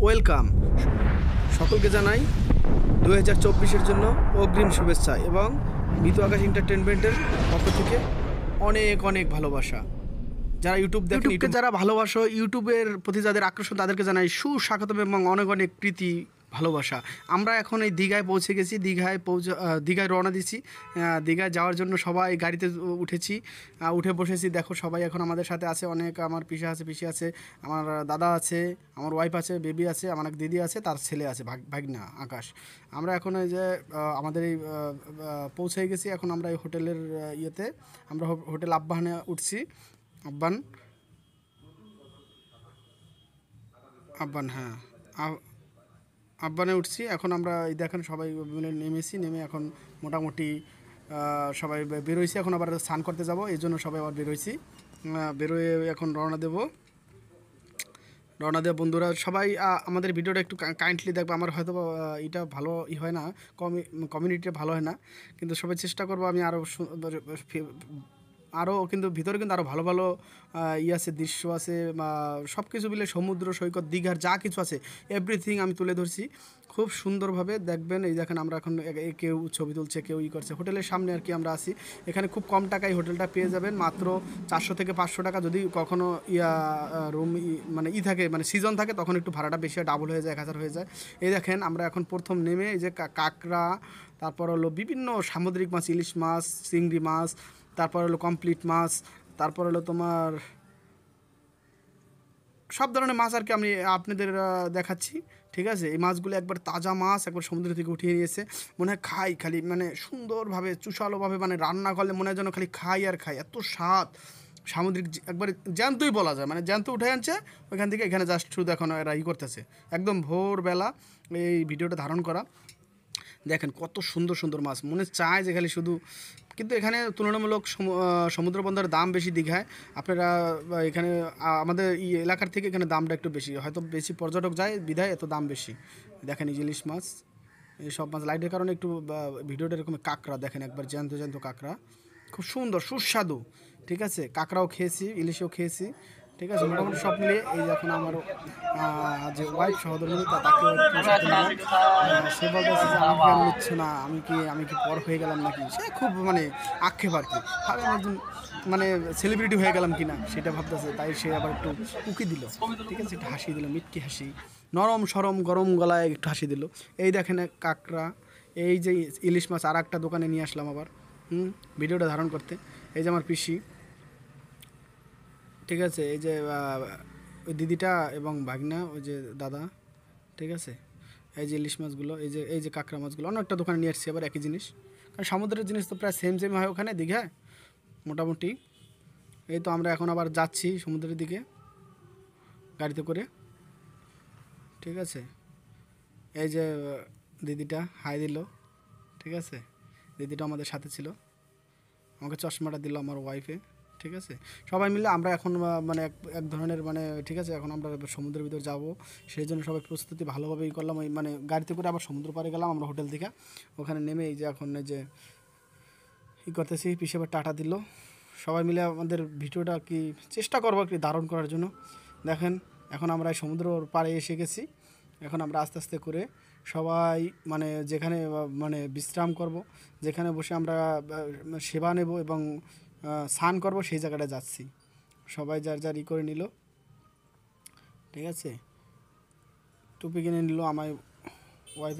Welcome. সকলকে জানাই 2024-এর জন্য অগ্রিম শুভেচ্ছা এবং মিতু আকাশ এন্টারটেনমেন্টের পক্ষ থেকে অনেক অনেক ভালোবাসা। যারা ইউটিউব দেখেন, যারা ভালোবাসো, ইউটিউবের প্রতি যাদের আকর্ষণ, তাদেরকে জানাই সুস্বাগতম এবং অনেক অনেক প্রীতি ভালোবাসা। আমরা এখন এই দীঘায় পৌঁছে গেছি। দীঘায় রওনা দিচ্ছি। দীঘায় যাওয়ার জন্য সবাই গাড়িতে উঠেছি, উঠে বসেছি। দেখো সবাই এখন আমাদের সাথে আছে। অনেক আমার পিসি আছে, আমার দাদা আছে, আমার ওয়াইফ আছে, বেবি আছে, আমার এক দিদি আছে, তার ছেলে আছে, ভাগনা আকাশ। আমরা এখন এই যে আমাদের এই পৌঁছে গেছি। এখন আমরা এই হোটেলের ইয়েতে, আমরা হোটেল আব্বাহানে উঠছি। আব্বানে উঠছি। এখন আমরা এই দেখেন সবাই মিলে নেমে এখন মোটামুটি সবাই বেরোইছি। এখন আবার স্নান করতে যাব, এই জন্য সবাই আবার বেরোয়ে এখন রওনা দেব বন্ধুরা। সবাই আমাদের ভিডিওটা একটু কাইন্ডলি দেখবে। আমার হয়তো এটা ভালো হয় না, কমিউনিটিটা ভালো হয় না, কিন্তু সবাই চেষ্টা করবো আমি আরও কিন্তু ভিতরে কিন্তু আরও ভালো ভালো আছে, দৃশ্য আছে, সব কিছু মিলে সমুদ্র সৈকত, দীঘার যা কিছু আছে এভরিথিং আমি তুলে ধরছি খুব সুন্দরভাবে। দেখবেন এই দেখেন আমরা এখন কেউ ছবি তুলছে, কেউ করছে। হোটেলের সামনে আর কি আমরা আসি। এখানে খুব কম টাকায় হোটেলটা পেয়ে যাবেন, মাত্র 400 থেকে 500 টাকা। যদি কখনও রুম মানে থাকে, মানে সিজন থাকে, তখন একটু ভাড়াটা বেশি হয়, ডাবল হয়ে যায়, 1000 হয়ে যায়। এই দেখেন আমরা এখন প্রথম নেমে এই যে কাঁকড়া, তারপর হলো বিভিন্ন সামুদ্রিক মাছ, ইলিশ মাছ, চিংড়ি মাছ, তারপর হলো কমপ্লিট মাছ, তারপর হলো তোমার সব ধরনের মাছ আর কি আমি আপনাদের দেখাচ্ছি। ঠিক আছে, এই মাছগুলো একবার তাজা মাছ, একবার সমুদ্র থেকে উঠিয়ে নিয়েছে। মনে হয় খাই খালি, মানে সুন্দরভাবে চুষালোভাবে, মানে রান্না করলে মনে হয় যেন খালি খাই আর খাই, এত স্বাদ। সামুদ্রিক একবার জ্যান্তই বলা যায়, মানে জ্যান্ত উঠে আনছে ওইখান থেকে এখানে জাস্ট শুধু এখন এরা করতেছে। একদম ভোরবেলা এই ভিডিওটা ধারণ করা। দেখেন কত সুন্দর সুন্দর মাছ, মনে চায় যে খালি শুধু। কিন্তু এখানে তুলনামূলক সমুদ্র বন্দরের দাম বেশি দীঘায়। আপনারা এখানে আমাদের এই এলাকার থেকে এখানে দামটা একটু বেশি, হয়তো বেশি পর্যটক যায় বিধায় এত দাম বেশি। দেখেন এই ইলিশ মাছ, এই সব মাছ লাইটের কারণে একটু ভিডিওটা এরকম। কাঁকড়া দেখেন একবার, জ্যান্ত কাঁকড়া, খুব সুন্দর সুস্বাদু। ঠিক আছে, কাঁকড়াও খেয়েছি, ইলিশও খেয়েছি। ঠিক আছে, মোটামুটি সব মিলিয়ে এই যখন আমার যে ওয়াইফ সহধর্মিনী, তাকে সে বলতেছে যে আমাকে কেন নিচ্ছে না, আমি কি পর হয়ে গেলাম নাকি। সে খুব মানে আক্ষেপ আর কি, আমি একজন মানে সেলিব্রিটি হয়ে গেলাম কিনা সেটা ভাবতেছে। তাই সে আবার একটু উকি দিল। ঠিক আছে, একটু হাসি দিল, মিটকি হাসি, নরম সরম গরম গলায় একটু হাসি দিল। এই দেখেন কাঁকড়া, এই যে ইলিশ মাছ আর একটা দোকানে নিয়ে আসলাম আবার ভিডিওটা ধারণ করতে। এই যে আমার পিসি, ঠিক আছে, এই যে ওই দিদিটা এবং ভাগনা, ওই যে দাদা। ঠিক আছে, এই যে ইলিশ মাছগুলো, এই যে কাঁকড়া মাছগুলো অনেকটা দোকানে নিয়ে আসছি আবার একই জিনিস, কারণ সমুদ্রের জিনিস তো প্রায় সেম হয় ওখানে দীঘায় মোটামুটি। এই তো আমরা এখন আবার যাচ্ছি সমুদ্রের দিকে গাড়িতে করে। ঠিক আছে, এই যে দিদিটা হাই দিল। ঠিক আছে, দিদিটা আমাদের সাথে ছিল, আমাকে চশমাটা দিল আমার ওয়াইফে। ঠিক আছে, সবাই মিলে আমরা এখন মানে এক ধরনের মানে ঠিক আছে, এখন আমরা সমুদ্রের ভিতর যাব, সেই জন্য সবাই প্রস্তুতি ভালোভাবেই করলাম। ওই মানে গাড়িতে করে আবার সমুদ্র পাড়ে গেলাম আমরা হোটেল থেকে। ওখানে নেমে এই যে এখন এই যে করতেছি, পিছিয়ে আবার টাটা দিল। সবাই মিলে আমাদের ভিডিওটা কি চেষ্টা করবো কি ধারণ করার জন্য। দেখেন এখন আমরা সমুদ্র পাড়ে এসে গেছি। এখন আমরা আস্তে আস্তে করে সবাই মানে যেখানে মানে বিশ্রাম করব, যেখানে বসে আমরা সেবা নেব এবং স্নান করব, সেই জায়গাটা যাচ্ছি। সবাই যার করে নিল। ঠিক আছে, টুপি কিনে নিল আমার ওয়াইফ,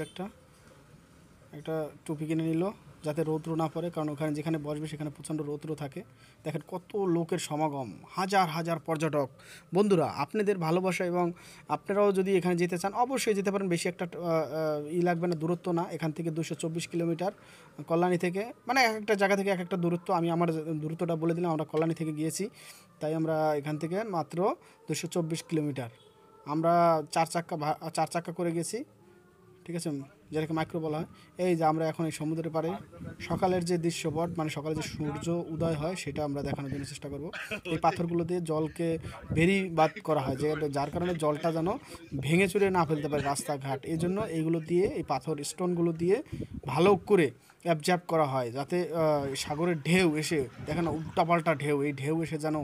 একটা টুপি কিনে নিল যাতে রৌদ্র না পড়ে, কারণ ওখানে যেখানে বসবে সেখানে প্রচণ্ড রৌদ্র থাকে। দেখেন কত লোকের সমাগম, হাজার হাজার পর্যটক। বন্ধুরা, আপনাদের ভালোবাসা এবং আপনারাও যদি এখানে যেতে চান অবশ্যই যেতে পারেন। বেশি একটা লাগবে না, দূরত্ব না। এখান থেকে 224 কিলোমিটার কল্যাণী থেকে, মানে এক একটা জায়গা থেকে এক একটা দূরত্ব। আমি আমার দূরত্বটা বলে দিলাম, আমরা কল্যাণী থেকে গিয়েছি, তাই আমরা এখান থেকে মাত্র 224 কিলোমিটার। আমরা চার চাক্কা করে গেছি। ঠিক আছে, যেটাকে মাইক্রো বলা হয়। এই যে আমরা এখন এই সমুদ্রের পাড়ে সকালের যে দৃশ্যপট, মানে সকালে যে সূর্য উদয় হয়, সেটা আমরা দেখানোর জন্য চেষ্টা করব। এই পাথরগুলো দিয়ে জলকে বাদ করা হয়, যার কারণে জলটা যেন ভেঙে চুরে না ফেলতে পারে রাস্তাঘাট। এই জন্য এইগুলো দিয়ে, এই পাথর স্টোনগুলো দিয়ে ভালো করে অ্যাবজর্ব করা হয়, যাতে সাগরের ঢেউ এসে দেখেন উল্টাপাল্টা ঢেউ, এই ঢেউ এসে যেন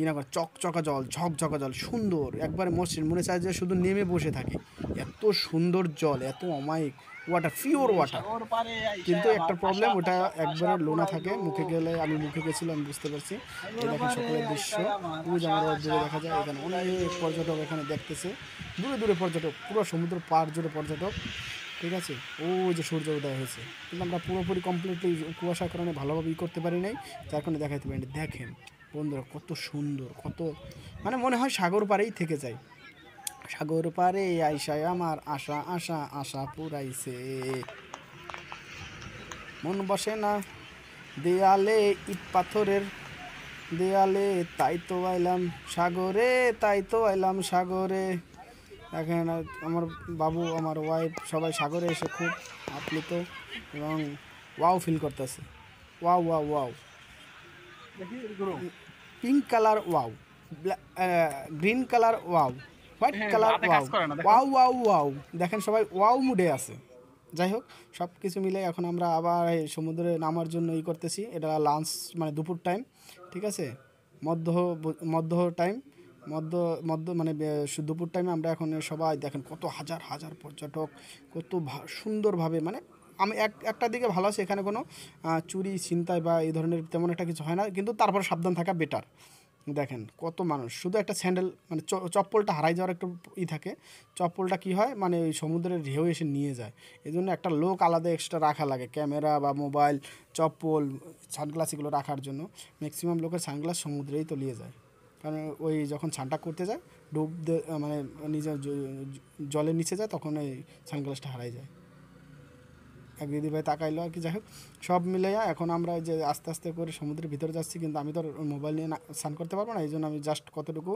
না করে চকচকা জল, ঝকঝকা জল, সুন্দর একবারে মসৃণ, মনে চায় যে শুধু নেমে বসে থাকি। এত সুন্দর জল, এত অমায়িক ওয়াটার, পিওর ওয়াটার। কিন্তু একটা প্রবলেম, ওটা একবারে লোনা থাকে, মুখে গেলে, আমি মুখে গেছিলাম, বুঝতে পারছি। এই দেখেন সকালের দৃশ্য, ওই যে আমার দূরে দেখা যায়, এখানে অনেক পর্যটক এখানে দেখতেছে, দূরে দূরে পর্যটক, পুরো সমুদ্র পাড় জুড়ে পর্যটক, ঠিক আছে। ও যে সূর্য উদয় হয়েছে, কিন্তু আমরা পুরোপুরি কমপ্লিটলি কুয়াশার কারণে ভালোভাবে করতে পারি নাই, যার কারণে দেখাইতে পারি। দেখেন বন্ধুরা কত সুন্দর, কত মানে মনে হয় সাগর পাড়েই থেকে যায়। সাগর পাড়ে আইসায় আমার আশা আশা আশা পুরাইছে, মন বসে না দেয়ালে ইট পাথরের দেয়ালে, তাই তো আইলাম সাগরে, তাই তো আইলাম সাগরে। দেখেন আমার বাবু, আমার ওয়াইফ, সবাই সাগরে এসে খুব আপ্লুত এবং ওয়াও ফিল করতেছে। Wow wow wow, pink colour wow, green colour wow, white colour wow, wow wow wow. দেখেন সবাই ওয়াও মুডে আছে। যাই হোক, সব কিছু মিলে এখন আমরা আবার এই সমুদ্রে নামার জন্য করতেছি। এটা লাঞ্চ মানে দুপুর টাইম, ঠিক আছে, মধ্য মধ্য টাইম, মধ্য মধ্য মানে দুপুর টাইমে আমরা এখন সবাই দেখেন কত হাজার হাজার পর্যটক, কত সুন্দরভাবে, মানে আমি একটা দিকে ভালো আছে, এখানে কোনো চুরি ছিনতাই বা এই ধরনের তেমন একটা কিছু হয় না, কিন্তু তারপর সাবধান থাকা বেটার। দেখেন কত মানুষ, শুধু একটা স্যান্ডেল মানে চপ্পলটা হারাই যাওয়ার একটু থাকে। চপ্পলটা কি হয়, মানে ওই সমুদ্রের ঢেউ এসে নিয়ে যায়, এই জন্য একটা লোক আলাদা এক্সট্রা রাখা লাগে, ক্যামেরা বা মোবাইল, চপ্পল, সানগ্লাস এগুলো রাখার জন্য। ম্যাক্সিমাম লোকের সানগ্লাস সমুদ্রেই তলিয়ে যায়, কারণ ওই যখন ছানটা করতে যায়, ডুব মানে নিজের জলের নিচে যায়, তখন এই সানগ্লাসটা হারাই যায়। এক দিদি ভাই তাকাইলো আর কি। যাই হোক, সব মিলে এখন আমরা যে আস্তে আস্তে করে সমুদ্রের ভিতরে যাচ্ছি, কিন্তু আমি তো মোবাইল নিয়ে স্নান করতে পারবো না, এই জন্য আমি জাস্ট কতটুকু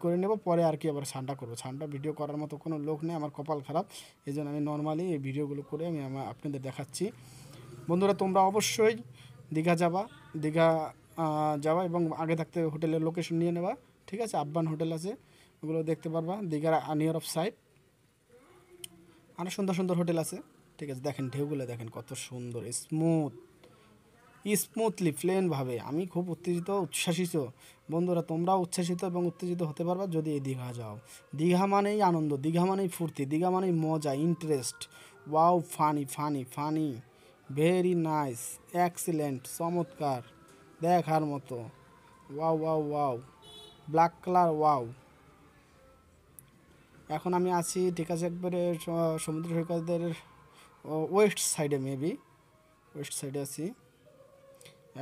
করে নেব, পরে আর কি আবার স্নানটা করবো। স্নানটা ভিডিও করার মতো কোনো লোক নেই, আমার কপাল খারাপ, এই জন্য আমি নর্মালি এই ভিডিওগুলো করে আমি আপনাদের দেখাচ্ছি। বন্ধুরা তোমরা অবশ্যই দীঘা যাওয়া এবং আগে থাকতে হোটেলের লোকেশন নিয়ে নেওয়া, ঠিক আছে। আব্বান হোটেল আছে, ওগুলো দেখতে পারবা। দীঘার নিয়ার অফ সাইড আরও সুন্দর সুন্দর হোটেল আছে, ঠিক আছে। দেখেন ঢেউগুলো দেখেন কত সুন্দর, স্মুথলি প্লেনভাবে। আমি খুব উচ্ছ্বাসিত। বন্ধুরা তোমরাও উচ্ছ্বাসিত এবং উত্তেজিত হতে পারবা যদি এই দীঘা যাও। দীঘা মানেই আনন্দ, দীঘা মানেই ফুর্তি, দীঘা মানেই মজা, interest. Wow, funny funny funny, very nice, excellent, চমৎকার, দেখার মতো। Wow wow wow, black colour wow. এখন আমি আছি, ঠিক আছে, একবারে সমুদ্র সৈকতের ওয়েস্ট সাইডে, মেবি ওয়েস্ট সাইডে আছি।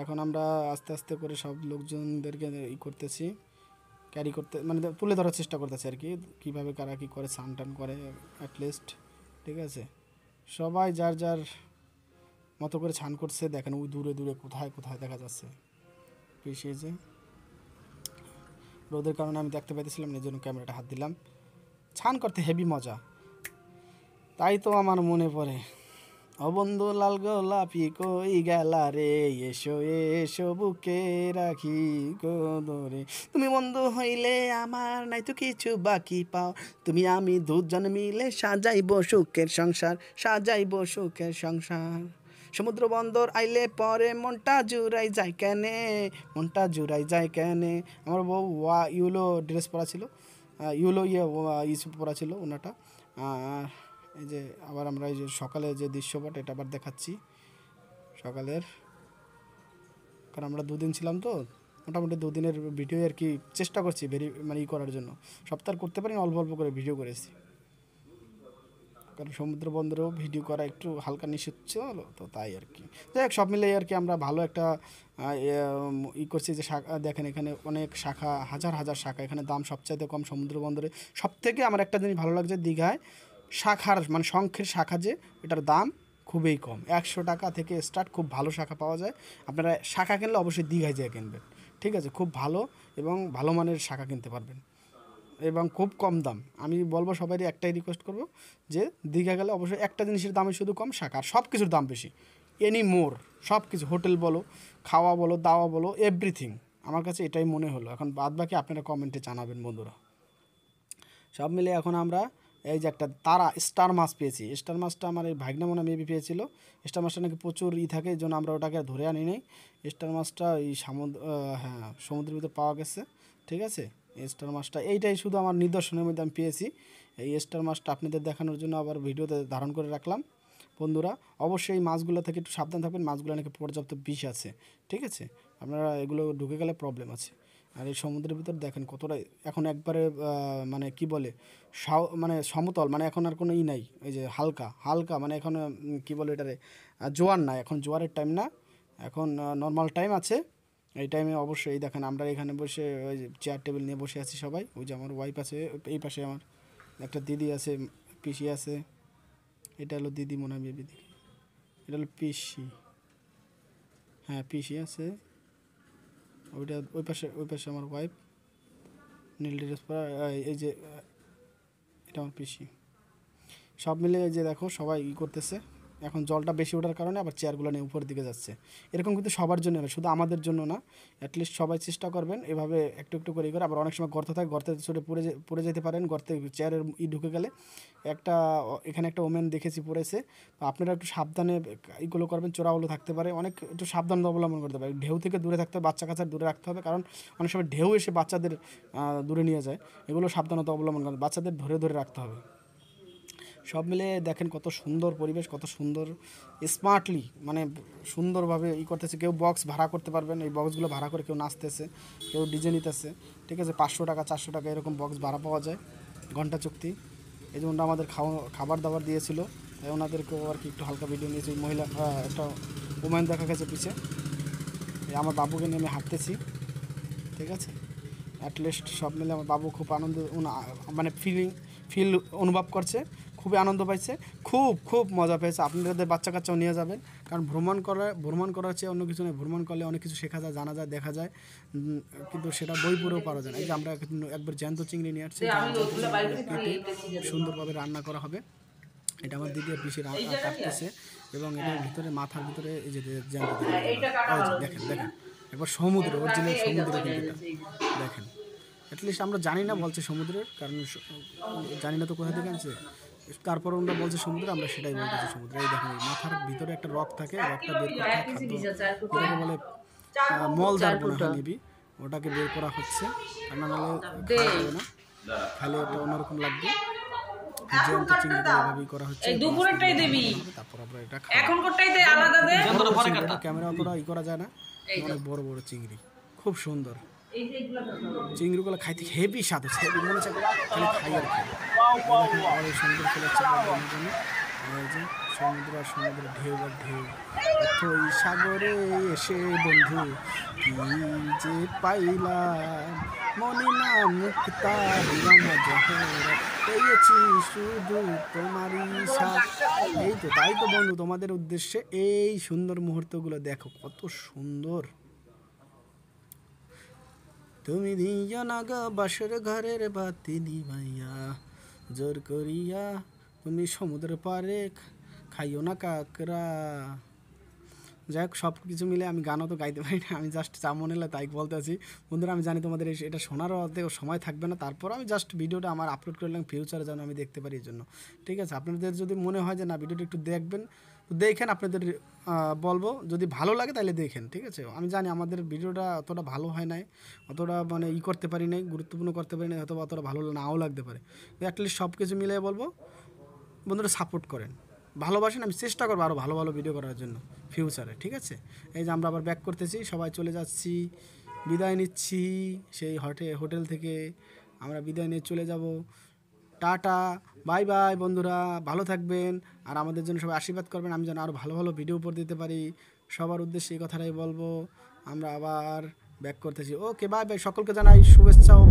এখন আমরা আস্তে আস্তে করে সব লোকজনদেরকে করতেছি, ক্যারি করতে, মানে তুলে ধরার চেষ্টা করতেছি আর কি, কীভাবে কারা কী করে, স্নান টান করে অ্যাটলিস্ট, ঠিক আছে। সবাই যার যার মতো করে স্নান করছে। দেখেন ওই দূরে দূরে কোথায় কোথায় দেখা যাচ্ছে, পিছিয়ে যে রোদের কারণে আমি দেখতে পাইতেছিলাম না, এই জন্য ক্যামেরাটা হাত দিলাম। স্নান করতে হেভি মজা, তাই তো আমার মনে পড়ে, ও বন্ধু লাল গোলাপি কই গেলা রে, এসো এসো বুকে রাখি গোদরে, তুমি বন্ধু হইলে আমার নাই তো কিছু বাকি পাও, তুমি আমি দুজন মিলে সাজাইব সুখের সংসার, সাজাইব সুখের সংসার। সমুদ্র বন্দর আইলে পরে মনটা জুড়াই যায় কেনে, মনটা জুড়াই যায় কেনে। আমার বউ ইউলো ড্রেস পরা ছিল, ইউলো পরা ছিল ওনাটা। আর এই যে আবার আমরা এই যে সকালে যে দৃশ্যপট, এটা আবার দেখাচ্ছি সকালের, কারণ আমরা দুদিন ছিলাম তো, মোটামুটি দুদিনের ভিডিও আর কি চেষ্টা করছি মানে করার জন্য। সপ্তাহ করতে পারি, অল্প অল্প করে ভিডিও করেছি, কারণ সমুদ্র বন্দরেও ভিডিও করা একটু হালকা নিষেধ ছিল তো, তাই আর কি। যাই হোক, সব মিলে আর কি আমরা ভালো একটা করছি যে দেখেন এখানে অনেক শাখা, হাজার হাজার শাখা, এখানে দাম সবচাইতে কম সমুদ্র বন্দরে। সব থেকে আমার একটা জিনিস ভালো লাগছে দীঘায়, শাখার মানে শঙ্খের শাখা, যে এটার দাম খুবই কম, 100 টাকা থেকে স্টার্ট, খুব ভালো শাখা পাওয়া যায়। আপনারা শাখা কিনলে অবশ্যই দীঘায় যেয়ে কিনবেন, ঠিক আছে, খুব ভালো এবং ভালো মানের শাখা কিনতে পারবেন এবং খুব কম দাম। আমি বলবো সবারই একটাই রিকোয়েস্ট করব যে দীঘা গেলে অবশ্যই একটা জিনিসের দামে শুধু কম, শাখা, আর সব কিছুর দাম বেশি, এনি মোর, সব কিছু, হোটেল বলো, খাওয়া বলো, দাওয়া বলো, এভরিথিং। আমার কাছে এটাই মনে হলো। এখন বাদ বাকি আপনারা কমেন্টে জানাবেন বন্ধুরা। সব মিলে এখন আমরা এই যে একটা তারা স্টার মাছ পেয়েছি। স্টার মাছটা আমার এই ভাগনা মনে মেবি পেয়েছিল। স্টার মাছটা নাকি প্রচুর থাকে, এই জন্য আমরা ওটাকে ধরে আনি নাই। স্টার মাছটা এই হ্যাঁ সমুদ্রের ভিতর পাওয়া গেছে, ঠিক আছে। এই স্টার মাছটা এইটাই শুধু আমার নিদর্শনের মধ্যে আমি পেয়েছি। এই স্টার মাছটা আপনাদের দেখানোর জন্য আবার ভিডিওতে ধারণ করে রাখলাম। বন্ধুরা অবশ্যই এই মাছগুলো থেকে একটু সাবধান থাকবেন, মাছগুলো নাকি পর্যাপ্ত বিষ আছে, ঠিক আছে। আপনারা এগুলো ঢুকে গেলে প্রবলেম আছে। আর এই সমুদ্রের ভিতর দেখেন কতটা এখন একবারে মানে কি বলে মানে সমতল, মানে এখন আর কোনো নাই, এই যে হালকা হালকা মানে এখন কি বলে এটারে জোয়ার না, এখন জোয়ারের টাইম না, এখন নর্মাল টাইম আছে। এই টাইমে অবশ্যই দেখেন আমরা এখানে বসে ওই চেয়ার টেবিল নিয়ে বসে আছি সবাই। ওই যে আমার ওয়াইফ আছে, এই পাশে আমার একটা দিদি আছে, পিসি আছে। এটা হলো দিদি মনে হয় বেবি দেখি, এটা হলো পিসি, হ্যাঁ পিসি আছে। ওইটা ওই পাশে আমার ওয়াইফ নীল ড্রেস পরা, এই যে এটা আমার পিসি। সব মিলে এই যে দেখো সবাই করতেছে। এখন জলটা বেশি ওঠার কারণে আবার চেয়ারগুলো নিয়ে উপরের দিকে যাচ্ছে। এরকম কিন্তু সবার জন্য না, শুধু আমাদের জন্য না, অ্যাটলিস্ট সবাই চেষ্টা করবেন এভাবে একটু একটু করে করে। আবার অনেক সময় গর্ত থাকে, গর্তে ছুটে পড়ে যেতে পারেন, গর্তে চেয়ারের ঢুকে গেলে। এখানে একটা ওমেন দেখেছি পড়েছে। আপনারা একটু সাবধানে এইগুলো করবেন, চোরাগুলো থাকতে পারে, অনেক একটু সাবধান অবলম্বন করতে পারে। ঢেউ থেকে দূরে থাকতে হবে, বাচ্চা কাচ্চা দূরে রাখতে হবে, কারণ অনেক সময় ঢেউ এসে বাচ্চাদের দূরে নিয়ে যায়। এগুলো সাবধানতা অবলম্বন করতে, বাচ্চাদের ধরে ধরে রাখতে হবে। সব মিলে দেখেন কত সুন্দর পরিবেশ, কত সুন্দর স্মার্টলি মানে সুন্দরভাবে করতেছে। কেউ বক্স ভাড়া করতে পারবেন, এই বক্সগুলো ভাড়া করে কেউ নাচতেছে, কেউ ডিজে নিতেছে, ঠিক আছে। 500 টাকা 400 টাকা এরকম বক্স ভাড়া পাওয়া যায়, ঘন্টা চুক্তি। এই জন্য আমাদের খাবার দাবার দিয়েছিল, তাই ওনাদেরকেও আর কি একটু হালকা ভিডিও নিয়েছি। মহিলা একটা ওম্যান দেখা গেছে পিছে। আমার বাবুকে নিয়ে আমি হাঁটতেছি, ঠিক আছে। অ্যাটলিস্ট সব মিলে আমার বাবু খুব আনন্দ মানে ফিল অনুভব করছে, খুবই আনন্দ পাইছে, খুব মজা পেয়েছে। আপনাদের বাচ্চা কাচ্চাও নিয়ে যাবেন, কারণ ভ্রমণ করার চেয়ে অন্য কিছু নেই। ভ্রমণ করলে অনেক কিছু শেখা যায়, জানা যায়, দেখা যায়, কিন্তু সেটা বই পড়েও পারা যায় না। এই যে আমরা একবার জ্যান্ত চিংড়ি নিয়ে আসছি, কেটে সুন্দরভাবে রান্না করা হবে। এটা আমার দিদি পিসি কাটতেছে, এবং এটার ভিতরে মাথার ভিতরে এই যে জ্যান্ত দেখেন একবার সমুদ্র, অরিজিনাল সমুদ্র কিন্তু এটা দেখেন। অ্যাটলিস্ট আমরা জানি না বলছে সমুদ্রের, কারণ জানি না তো কোথা থেকে আনছে, তারপর আমরা বলছে সমুদ্র, আমরা সেটাই বলতেছি সমুদ্র। এই দেখেন মাথার ভিতরে একটা রক থাকে, রকটা বের করতে হয়, যেটাকে বলে মলদার মনে হয় নিবি, ওটাকে বের করা হচ্ছে, কারণ নাহলে খাওয়া যাবে না, খালি ওটা অন্যরকম লাগবে। জ্যান্ত চিংড়ি এভাবেই করা হচ্ছে। তারপর আমরা এটা ক্যামেরা অতটা করা যায় না, অনেক বড় বড় চিংড়ি, খুব সুন্দর চিংড়িগুলো খাইতে হেভি স্বাদ হচ্ছে, হেভি মনে হচ্ছে খালি খাই আর খাই। আমাদের সমুদ্র চলে যাচ্ছে জন্য, যে সমুদ্র আর সমুদ্রের ঢেউ আর ঢেউ। ওই সাগরে এসে বন্ধু কি যে পাইলাম, মনে না মুক্তা পেয়েছি শুধু তোমারই সাথ। এই তো তাই তো বন্ধু, তোমাদের উদ্দেশ্যে এই সুন্দর মুহূর্তগুলো দেখো, কত সুন্দর। তুমি দিও না গো বাসর ঘরের বাতি নিভাইয়া, জোর করিয়া তুমি সমুদ্র পারে খাইও না কাকরা। যাই হোক, সব কিছু মিলে আমি গানও তো গাইতে পারি না, আমি জাস্ট যা মনে হলো তাই বলতে আছি। বন্ধুরা আমি জানি তোমাদের এটা শোনারও সময় থাকবে না, তারপর আমি জাস্ট ভিডিওটা আমার আপলোড করলাম ফিউচারে যেন আমি দেখতে পারি, এই জন্য, ঠিক আছে। আপনাদের যদি মনে হয় যে না ভিডিওটা একটু দেখবেন, তো দেখেন, আপনাদের বলবো যদি ভালো লাগে তাহলে দেখেন, ঠিক আছে। আমি জানি আমাদের ভিডিওটা অতটা ভালো হয় নাই, অতটা মানে করতে পারি নাই, গুরুত্বপূর্ণ করতে পারি নাই, হয়তো অতটা ভালো নাও লাগতে পারে। তো অ্যাটলিস্ট সব কিছু মিলিয়ে বলবো বন্ধুরা সাপোর্ট করেন, ভালোবাসেন। আমি চেষ্টা করবো আরও ভালো ভালো ভিডিও করার জন্য ফিউচারে, ঠিক আছে। এই যে আমরা আবার ব্যাক করতেছি, সবাই চলে যাচ্ছি, বিদায় নিচ্ছি সেই হোটেল থেকে আমরা বিদায় নিয়ে চলে যাব। টাটা, বাই বাই বন্ধুরা, ভালো থাকবেন, আর আমাদের জন্য সবাই আশীর্বাদ করবেন, আমি যেন আরও ভালো ভালো ভিডিও উপর দিতে পারি। সবার উদ্দেশ্যে এই কথাটাই বলবো। আমরা আবার ব্যাক করতেছি। ওকে বাই বাই, সকলকে জানাই শুভেচ্ছা ও